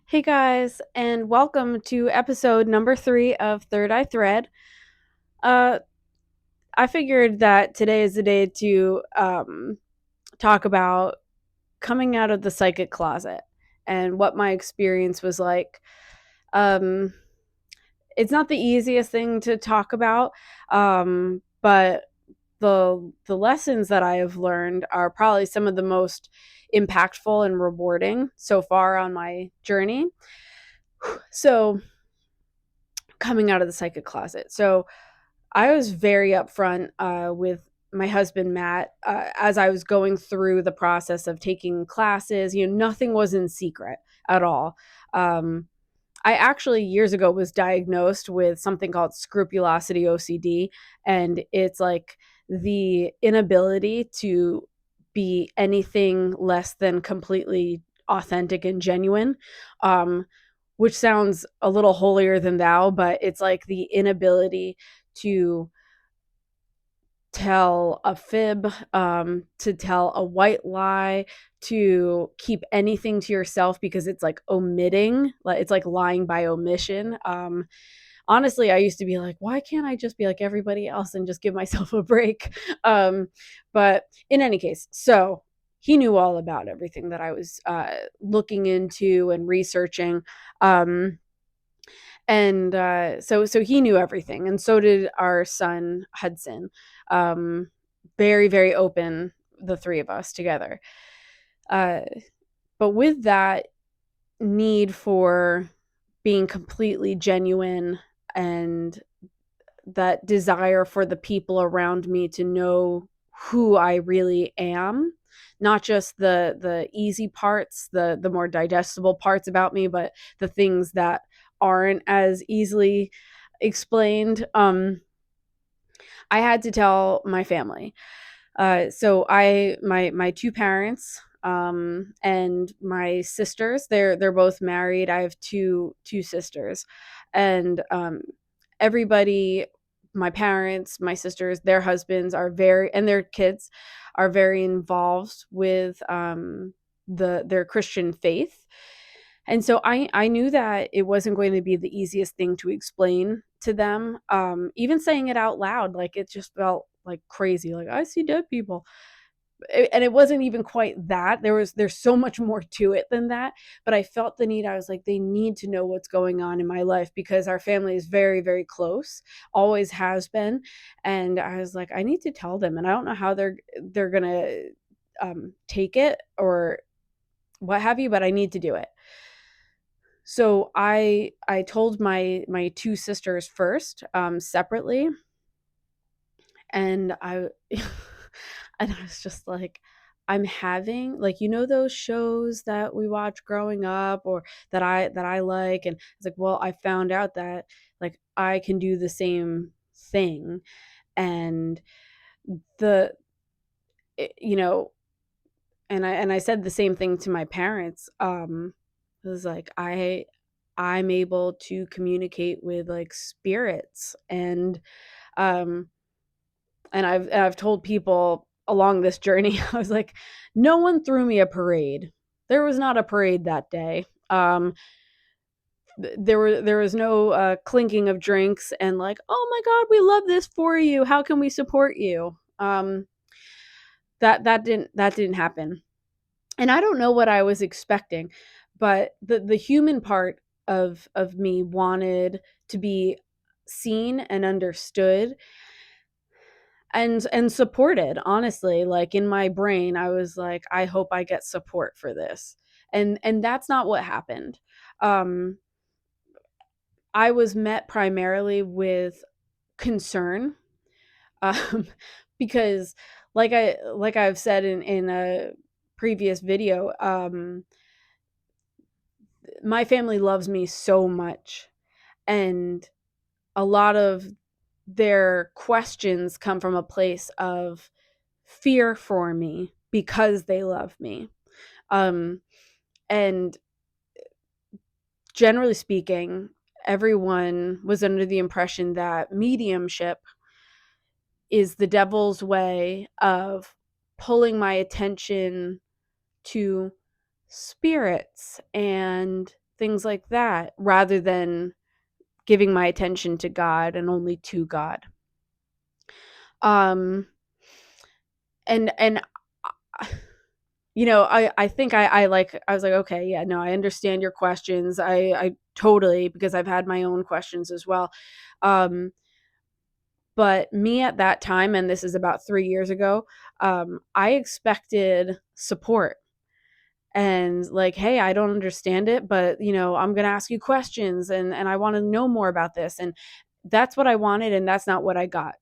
Hey guys, and welcome to episode number 3 of Third Eye Thread. Uh, I figured that today is the day to talk about coming out of the psychic closet and what my experience was like. Um, it's not the easiest thing to talk about, but the lessons that I have learned are probably some of the most impactful and rewarding so far on my journey. So, coming out of the psychic closet. So, I was very upfront with my husband Matt as I was going through the process of taking classes. Nothing was in secret at all. Um, I actually years ago was diagnosed with something called scrupulosity OCD, and it's like the inability to be anything less than completely authentic and genuine. Um, which sounds a little holier than thou, but it's like the inability to tell a fib, to tell a white lie, to keep anything to yourself because it's like omitting, like it's like lying by omission. Honestly, I used to be like, why can't I just be like everybody else and just give myself a break? Um, but in any case, so he knew all about everything that I was looking into and researching. Um, and so he knew everything, and so did our son Hudson. um Very, very open, the three of us together. uh but with that need for being completely genuine, and that desire for the people around me to know who I really am, not just the easy parts, the more digestible parts about me, but the things that aren't as easily explained. I had to tell my family. So my two parents, and my sisters, they're both married. I have two sisters, and everybody, my parents, my sisters, their husbands are very, and their kids are very involved with their Christian faith. And so I knew that it wasn't going to be the easiest thing to explain to them. Even saying it out loud, like it just felt like crazy. Like, I see dead people. And it wasn't even quite that. There's so much more to it than that. But I felt the need. I was like, they need to know what's going on in my life, because our family is very, very close, always has been. And I was like, I need to tell them, and I don't know how they're gonna take it or what have you, but I need to do it. So I told my two sisters first, separately, and I and I was just like, I'm having, like, those shows that we watch growing up, or that I like. And it's like, well, I found out that, like, I can do the same thing. And the you know and I said the same thing to my parents. It was like, I'm able to communicate with, like, spirits. Um and I've told people along this journey, I was like, no one threw me a parade. There was not a parade that day. There was no clinking of drinks and, like, oh my god, we love this for you, how can we support you? That didn't happen. And I don't know what I was expecting, but the human part of me wanted to be seen and understood, and supported. Honestly, like, in my brain, I was like, I hope I get support for this. And that's not what happened. um I was met primarily with concern, um because, like I've said in a previous video, my family loves me so much, and a lot of their questions come from a place of fear for me because they love me. Um, and generally speaking, everyone was under the impression that mediumship is the devil's way of pulling my attention to spirits and things like that, rather than giving my attention to God and only to God. Um, and I think I was like, okay, yeah, no, I understand your questions. I totally, because I've had my own questions as well. Um, but me at that time, and this is about 3 years ago, I expected support and like, hey, I don't understand it, but I'm going to ask you questions, and I want to know more about this. And that's what I wanted. And that's not what I got.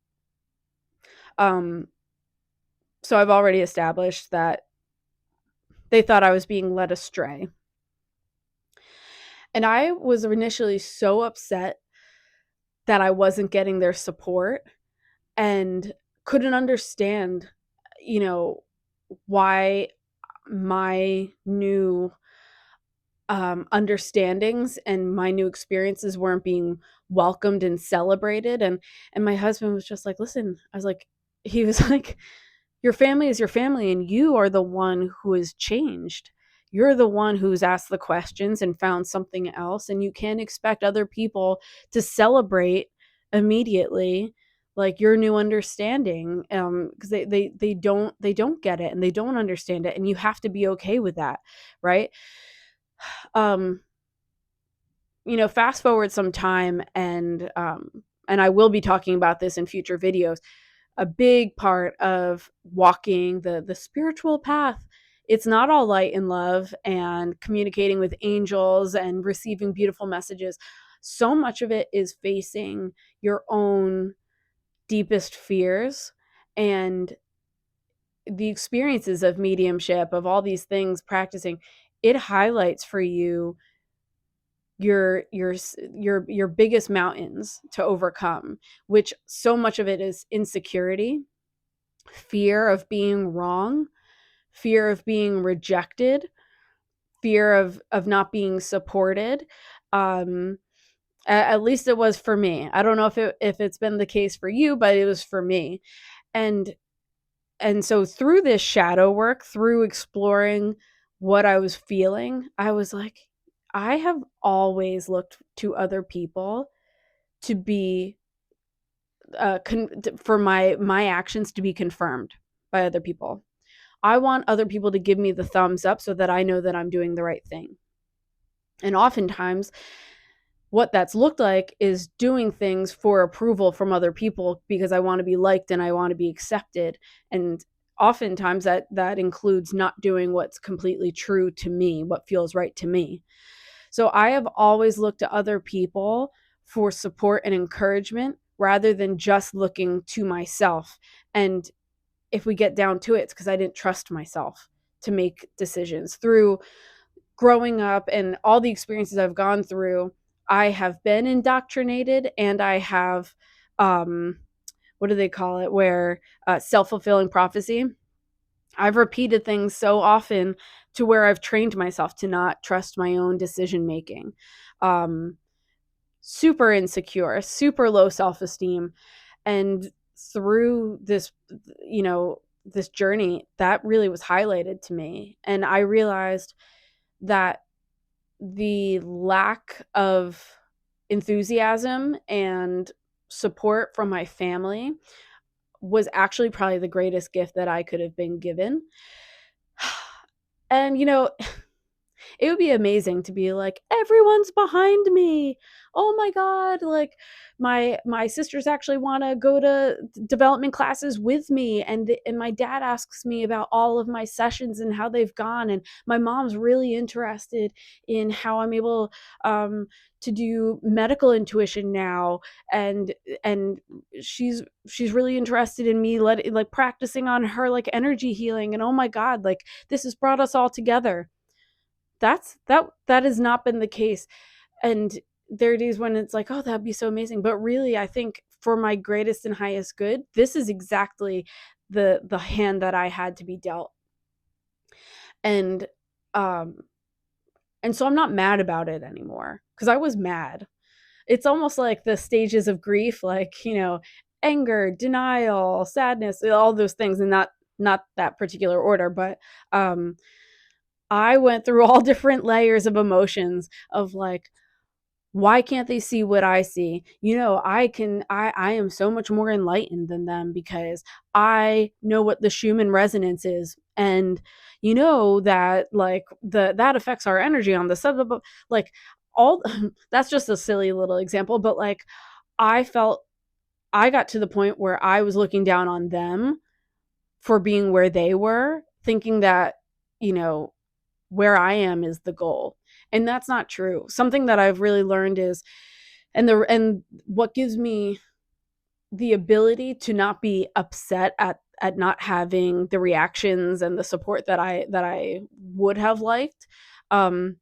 Um, so I've already established that they thought I was being led astray. And I was initially so upset that I wasn't getting their support and couldn't understand, you know, why my new understandings and my new experiences weren't being welcomed and celebrated. And my husband was just like, listen, I was like, he was like, your family is your family, and you are the one who has changed. You're the one who's asked the questions and found something else, and you can't expect other people to celebrate immediately like your new understanding, because they don't get it and they don't understand it, and you have to be okay with that, right? um Fast forward some time, and I will be talking about this in future videos. A big part of walking the spiritual path, it's not all light and love and communicating with angels and receiving beautiful messages. So much of it is facing your own deepest fears, and the experiences of mediumship, of all these things practicing. It highlights for you your biggest mountains to overcome, which so much of it is insecurity, fear of being wrong, fear of being rejected, fear of not being supported. um at least it was for me. I don't know if it's been the case for you, but it was for me. And and so through this shadow work, through exploring what I was feeling, I was like, I have always looked to other people to be for my actions to be confirmed by other people. I want other people to give me the thumbs up so that I know that I'm doing the right thing. And oftentimes what that's looked like is doing things for approval from other people because I want to be liked and I want to be accepted. And oftentimes that includes not doing what's completely true to me, what feels right to me. So I have always looked to other people for support and encouragement rather than just looking to myself. And if we get down to it, it's because I didn't trust myself to make decisions. Through growing up and all the experiences I've gone through, I have been indoctrinated, and I have, what do they call it, where self-fulfilling prophecy. I've repeated things so often to where I've trained myself to not trust my own decision making. Um, Super insecure, super low self esteem. And through this journey, that really was highlighted to me. And I realized that the lack of enthusiasm and support from my family was actually probably the greatest gift that I could have been given. And it would be amazing to be like, everyone's behind me. Oh my god, like my sisters actually want to go to development classes with me, and my dad asks me about all of my sessions and how they've gone, and my mom's really interested in how I'm able to do medical intuition now, and she's really interested in me like practicing on her like energy healing, and oh my god, like this has brought us all together. That has not been the case. And there are days when it's like, oh, that'd be so amazing, but really I think for my greatest and highest good, this is exactly the hand that I had to be dealt. And um and so I'm not mad about it anymore, because I was mad. It's almost like the stages of grief, like, anger, denial, sadness, all those things, and not that particular order. But I went through all different layers of emotions of like, why can't they see what I see? I am so much more enlightened than them because I know what the Schumann resonance is. And you know that like that affects our energy on the sub, like all that's just a silly little example, but like I felt I got to the point where I was looking down on them for being where they were, thinking that, you know, where I am is the goal. And that's not true. Something that I've really learned is and what gives me the ability to not be upset at not having the reactions and the support that I would have liked, um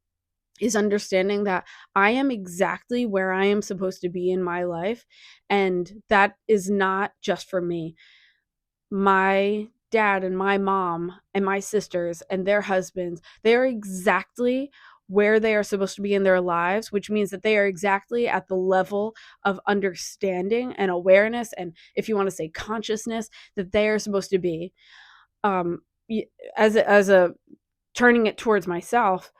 is understanding that I am exactly where I am supposed to be in my life, and that is not just for me. My dad and my mom and my sisters and their husbands, they're exactly where they are supposed to be in their lives, which means that they are exactly at the level of understanding and awareness, and if you want to say consciousness, that they are supposed to be. um as a turning it towards myself,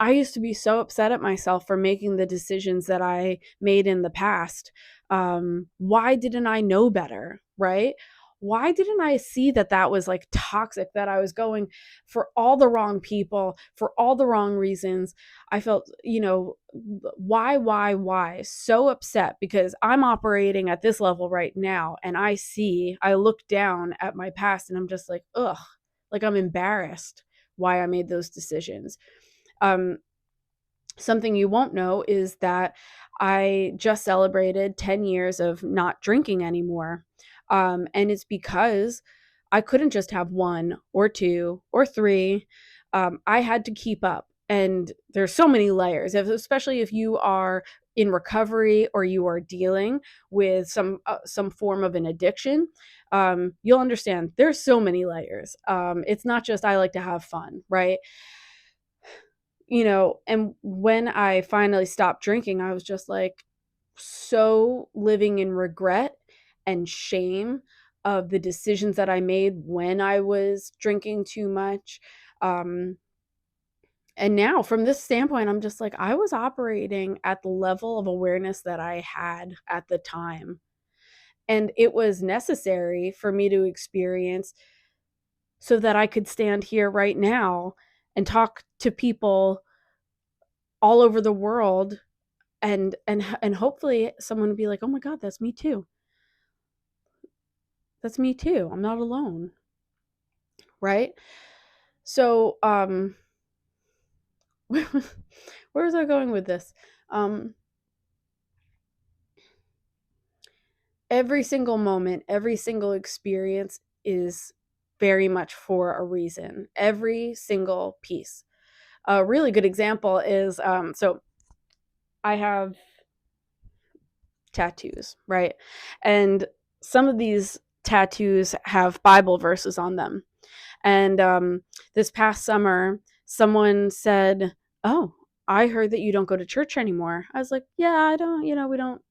I used to be so upset at myself for making the decisions that I made in the past. Why didn't I know better? Right? Why didn't I see that that was like toxic, that I was going for all the wrong people, for all the wrong reasons? I felt, why? So upset because I'm operating at this level right now. And I look down at my past and I'm just like, ugh, like I'm embarrassed why I made those decisions. Um, Something you won't know is that I just celebrated 10 years of not drinking anymore. And it's because I couldn't just have one or two or three. I had to keep up. And there's so many layers, especially if you are in recovery or you are dealing with some form of an addiction. You'll understand there's so many layers. It's not just I like to have fun, right? And when I finally stopped drinking, I was just like so living in regret and shame of the decisions that I made when I was drinking too much. Um, and now, from this standpoint, I'm just like, I was operating at the level of awareness that I had at the time. And it was necessary for me to experience so that I could stand here right now and talk to people all over the world, and hopefully someone would be like, "Oh my god, that's me too. That's me too. I'm not alone." Right? So, where was I going with this? Um every single moment, every single experience is very much for a reason. Every single piece. A really good example is so I have tattoos, right? And some of these tattoos have Bible verses on them. And this past summer, someone said, "Oh, I heard that you don't go to church anymore." I was like, "Yeah, I don't.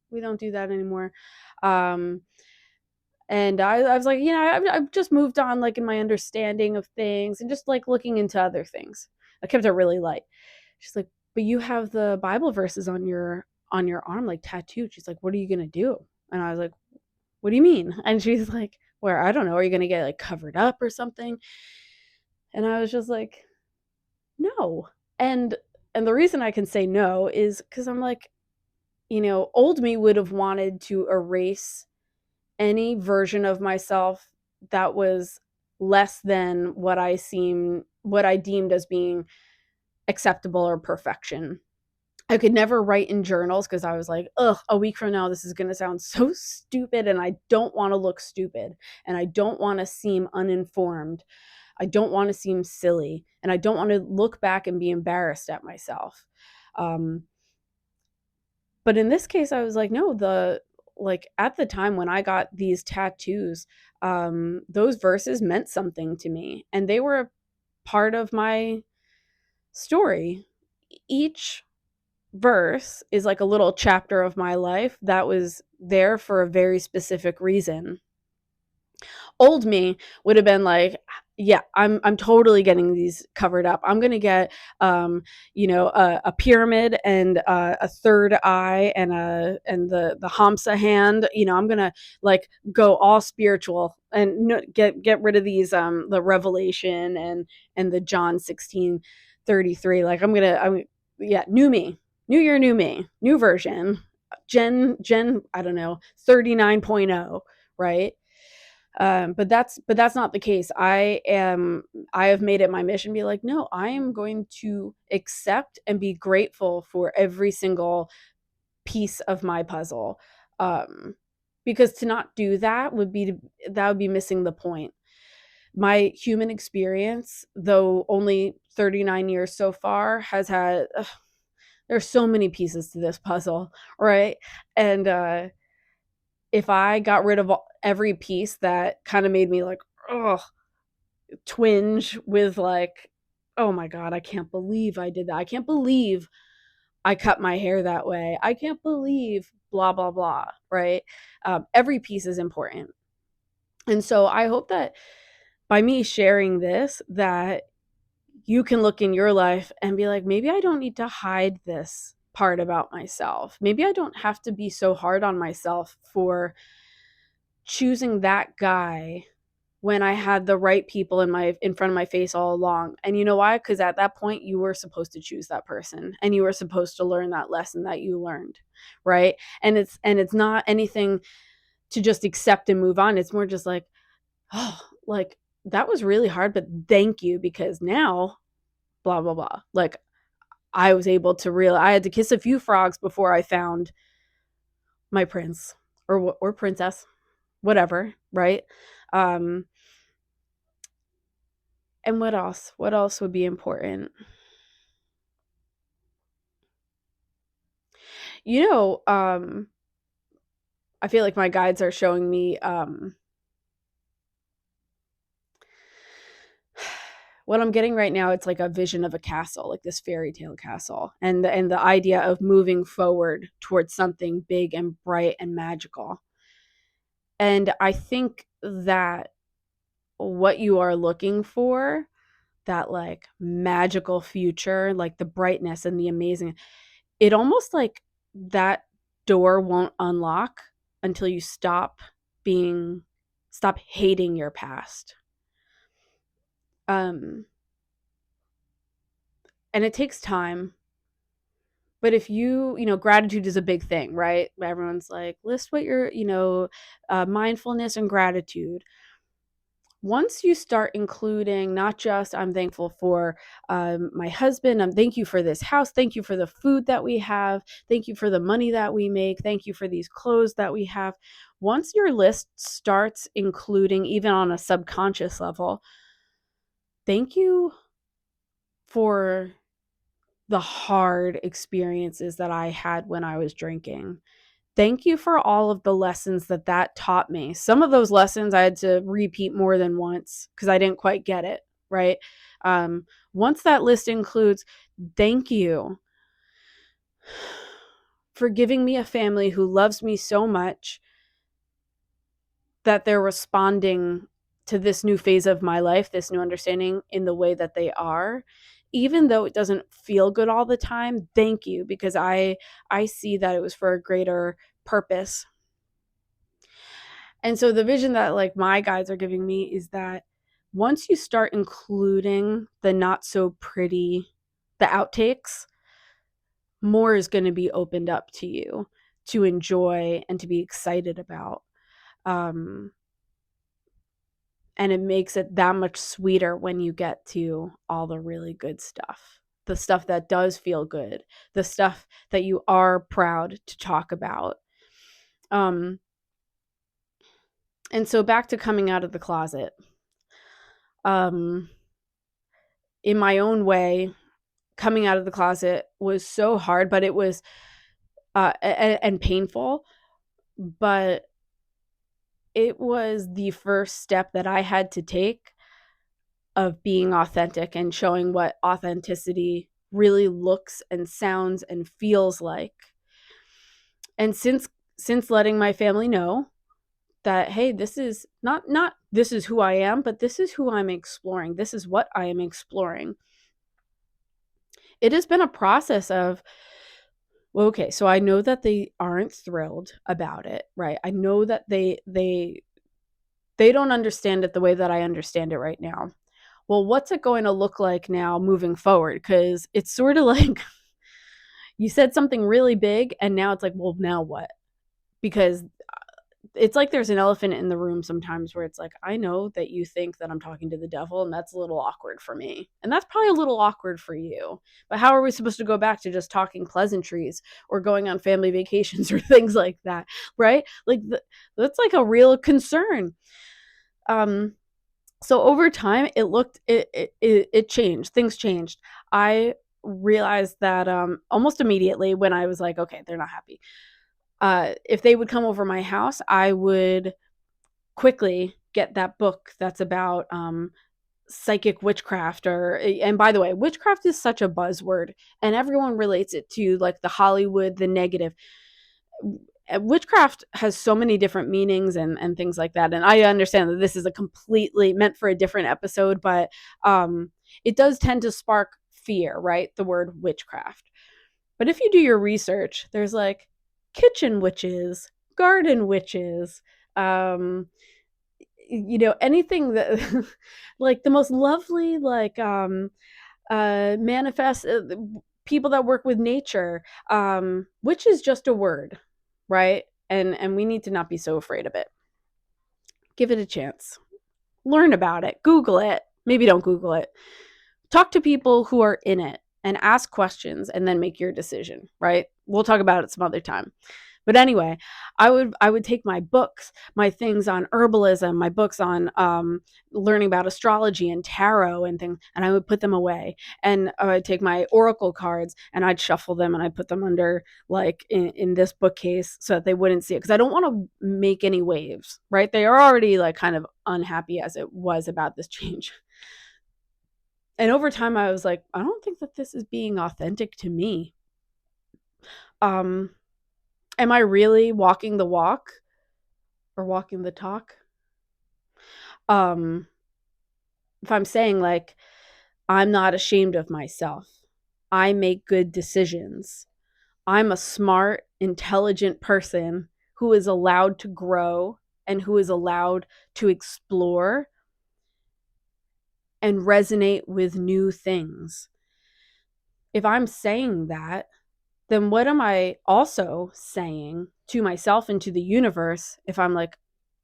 We don't do that anymore." Um, and I was like, I've just moved on, like in my understanding of things, and just like looking into other things. I kept it really light. She's like, "But you have the Bible verses on your arm, like tattooed." She's like, "What are you gonna do?" And I was like, "What do you mean?" And she's like, "Where? I don't know. Are you gonna get like covered up or something?" And I was just like, no. And the reason I can say no is because I'm like, old me would have wanted to erase any version of myself that was less than what I deemed as being acceptable or perfection. I could never write in journals because I was like, ugh, a week from now, this is going to sound so stupid. And I don't want to look stupid. And I don't want to seem uninformed. I don't want to seem silly. And I don't want to look back and be embarrassed at myself. Um, but in this case, I was like, no, like at the time when I got these tattoos, those verses meant something to me. And they were a part of my story. Each verse is like a little chapter of my life that was there for a very specific reason. Old me would have been like, Yeah, I'm totally getting these covered up. I'm gonna get, a pyramid and a third eye and the Hamsa hand. I'm gonna like go all spiritual and get rid of these the Revelation and the John 16:33. Like I'm yeah, new me, new year, new me, new version, Gen I don't know 39.0, right? But that's not the case. I have made it my mission to be like, no, I am going to accept and be grateful for every single piece of my puzzle. um because to not do that would be missing the point. My human experience, though only 39 years so far, has had there's so many pieces to this puzzle, right? And if I got rid of every piece that kind of made me like, oh, twinge with like, oh my God, I can't believe I did that. I can't believe I cut my hair that way. I can't believe blah, blah, blah, right? Every piece is important. And so I hope that by me sharing this, that you can look in your life and be like, maybe I don't need to hide this part about myself. Maybe I don't have to be so hard on myself for choosing that guy when I had the right people in front of my face all along. And you know why? Because at that point you were supposed to choose that person and you were supposed to learn that lesson that you learned, right? And it's not anything to just accept and move on. It's more just like, oh, like that was really hard, but thank you, because now blah blah blah. Like I was able to I had to kiss a few frogs before I found my prince or princess, whatever, right? Um and what else? What else would be important? You know, I feel like my guides are showing me what I'm getting right now. It's like a vision of a castle, like this fairy tale castle, and the idea of moving forward towards something big and bright and magical. And I think that what you are looking for, that like magical future, like the brightness and the amazing, it almost like that door won't unlock until you being stop hating your past. Um and it takes time, but if gratitude is a big thing, right? Everyone's like, list what your, mindfulness and gratitude. Once you start including not just I'm thankful for my husband, thank you for this house, thank you for the food that we have, thank you for the money that we make, thank you for these clothes that we have. Once your list starts including, even on a subconscious level, thank you for the hard experiences that I had when I was drinking. Thank you for all of the lessons that taught me. Some of those lessons I had to repeat more than once because I didn't quite get it, right? Um, Once that list includes, thank you for giving me a family who loves me so much that they're responding to this new phase of my life, this new understanding in the way that they are. Even though it doesn't feel good all the time, thank you, because I see that it was for a greater purpose. And so the vision that like my guides are giving me is that once you start including the not so pretty, the outtakes, more is going to be opened up to you to enjoy and to be excited about. Um, and it makes it that much sweeter when you get to all the really good stuff, the stuff that does feel good, the stuff that you are proud to talk about. Um, and so back to coming out of the closet. Um, in my own way, coming out of the closet was so hard, but it was and painful, but it was the first step that I had to take of being authentic and showing what authenticity really looks and sounds and feels like. And since letting my family know that, hey, this is not this is who I am, but this is who I'm exploring. This is what I am exploring. It has been a process of, well, okay, so I know that they aren't thrilled about it, right? I know that they don't understand it the way that I understand it right now. Well, what's it going to look like now moving forward? Because it's sort of like you said something really big, and now it's like, well, now what? Because it's like there's an elephant in the room sometimes where it's like, I know that you think that I'm talking to the devil, and that's a little awkward for me. And that's probably a little awkward for you. But how are we supposed to go back to just talking pleasantries or going on family vacations or things like that, right? Like that's like a real concern. Um, so over time, it changed. Things changed. I realized that almost immediately when I was like, okay, they're not happy. If they would come over my house, I would quickly get that book that's about psychic witchcraft. Or, and by the way, witchcraft is such a buzzword, and everyone relates it to like the Hollywood, the negative. Witchcraft has so many different meanings and things like that, and I understand that this is a completely meant for a different episode, but it does tend to spark fear, right? The word witchcraft. But if you do your research, there's like kitchen witches, garden witches, um, anything that like the most lovely, like manifest people that work with nature, which is just a word, right? And we need to not be so afraid of it. Give it a chance. Learn about it. Google it. Maybe don't Google it. Talk to people who are in it and ask questions and then make your decision, right? We'll talk about it some other time. But anyway, I would take my books, my things on herbalism, my books on learning about astrology and tarot and things, and I would put them away. And I would take my oracle cards and I'd shuffle them and I'd put them under like in this bookcase so that they wouldn't see it, because I don't want to make any waves, right? They are already like kind of unhappy as it was about this change. And over time, I was like, I don't think that this is being authentic to me. Um, am I really walking the walk or walking the talk? Um, if I'm saying like, I'm not ashamed of myself, I make good decisions, I'm a smart, intelligent person who is allowed to grow and who is allowed to explore and resonate with new things. If I'm saying that, then what am I also saying to myself and to the universe if I'm like,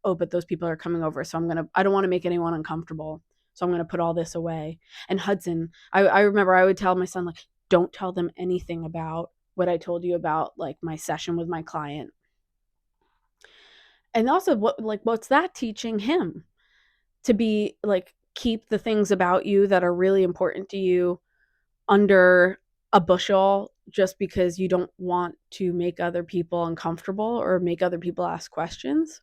oh, but those people are coming over, so I don't want to make anyone uncomfortable, so I'm going to put all this away. And Hudson, I remember I would tell my son, like, don't tell them anything about what I told you about, like, my session with my client. And also, what's that teaching him? To be like, keep the things about you that are really important to you under a bushel just because you don't want to make other people uncomfortable or make other people ask questions.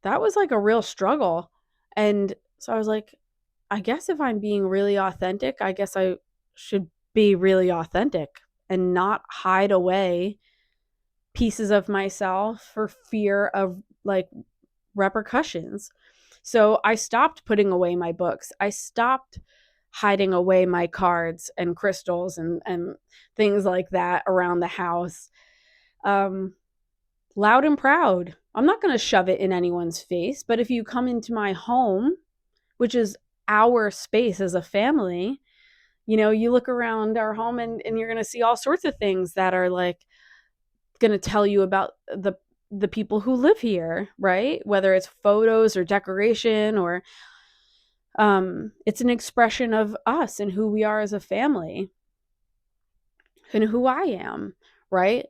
That was like a real struggle. And so I was like, I guess if I'm being really authentic, I guess I should be really authentic and not hide away pieces of myself for fear of like repercussions. So I stopped putting away my books. I stopped hiding away my cards and crystals and things like that around the house. Um, Loud and proud. I'm not going to shove it in anyone's face, but if you come into my home, which is our space as a family, you look around our home and you're going to see all sorts of things that are like going to tell you about the people who live here, right? Whether it's photos or decoration or it's an expression of us and who we are as a family and who I am, right?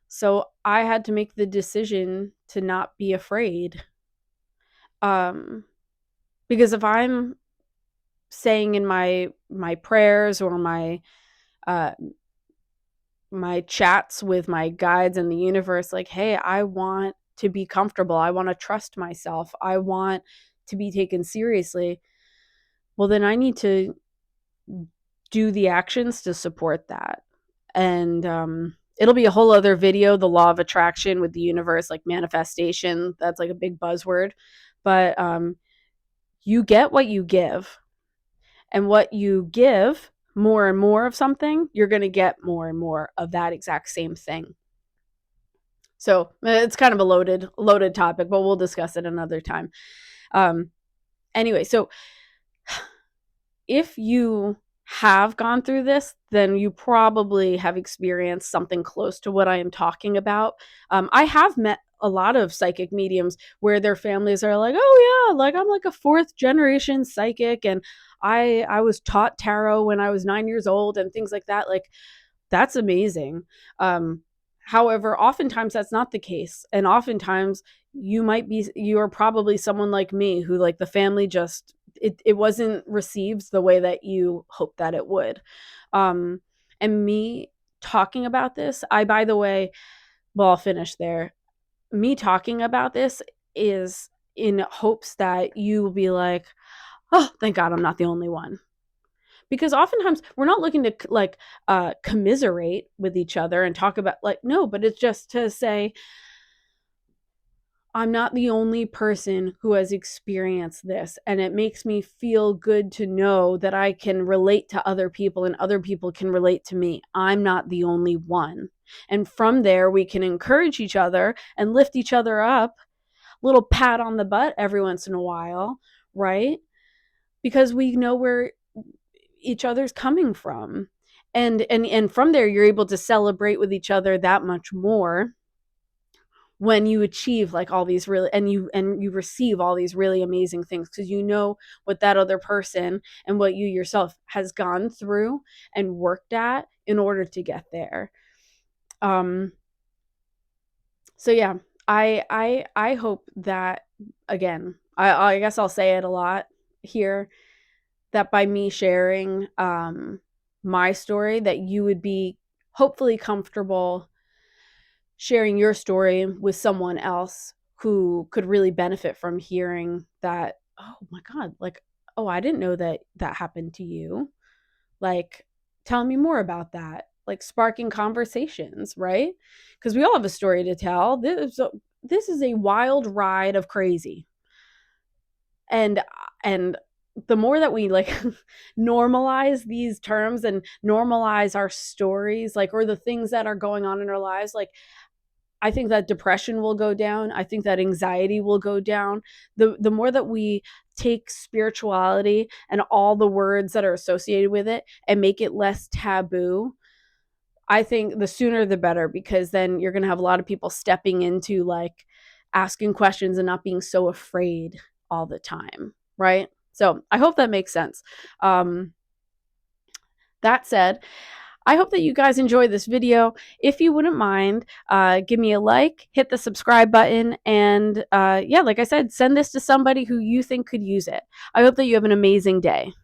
So I had to make the decision to not be afraid. Um, because if I'm saying in my prayers or uh my chats with my guides in the universe, like, hey, I want to be comfortable, I want to trust myself, I want to be taken seriously, well, then I need to do the actions to support that. And It'll be a whole other video, the law of attraction with the universe, like manifestation. That's like a big buzzword. But you get what you give. And what you give more and more of something, you're going to get more and more of that exact same thing. So it's kind of a loaded topic, but we'll discuss it another time. Anyway, so if you have gone through this, then you probably have experienced something close to what I am talking about. I have met a lot of psychic mediums where their families are like, oh yeah, like I'm like a fourth generation psychic, and I was taught tarot when I was 9 years old and things like that. Like, that's amazing. However, oftentimes that's not the case, and oftentimes you are probably someone like me who, like, the family just it wasn't received the way that you hoped that it would. And me talking about this, I by the way, well, I'll finish there. Me talking about this is in hopes that you will be like, oh, thank God I'm not the only one. Because oftentimes we're not looking to like commiserate with each other and talk about, like, no, but it's just to say, I'm not the only person who has experienced this, and it makes me feel good to know that I can relate to other people and other people can relate to me. I'm not the only one. And from there, we can encourage each other and lift each other up, little pat on the butt every once in a while, right? Because we know where each other's coming from. And from there, you're able to celebrate with each other that much more when you achieve like all these really, and you receive all these really amazing things, because you know what that other person and what you yourself has gone through and worked at in order to get there. So yeah, I hope that, again, I guess I'll say it a lot here, that by me sharing my story, that you would be hopefully comfortable sharing your story with someone else who could really benefit from hearing that, oh my God, like, oh, I didn't know that that happened to you. Like, tell me more about that. Like, sparking conversations, right? Because we all have a story to tell. This is a wild ride of crazy. And the more that we like normalize these terms and normalize our stories, like, or the things that are going on in our lives, like, I think that depression will go down. I think that anxiety will go down. The more that we take spirituality and all the words that are associated with it and make it less taboo, I think the sooner the better, because then you're going to have a lot of people stepping into like asking questions and not being so afraid all the time, right? So I hope that makes sense. That said, I hope that you guys enjoy this video. If you wouldn't mind, give me a like, hit the subscribe button, and yeah, like I said, send this to somebody who you think could use it. I hope that you have an amazing day.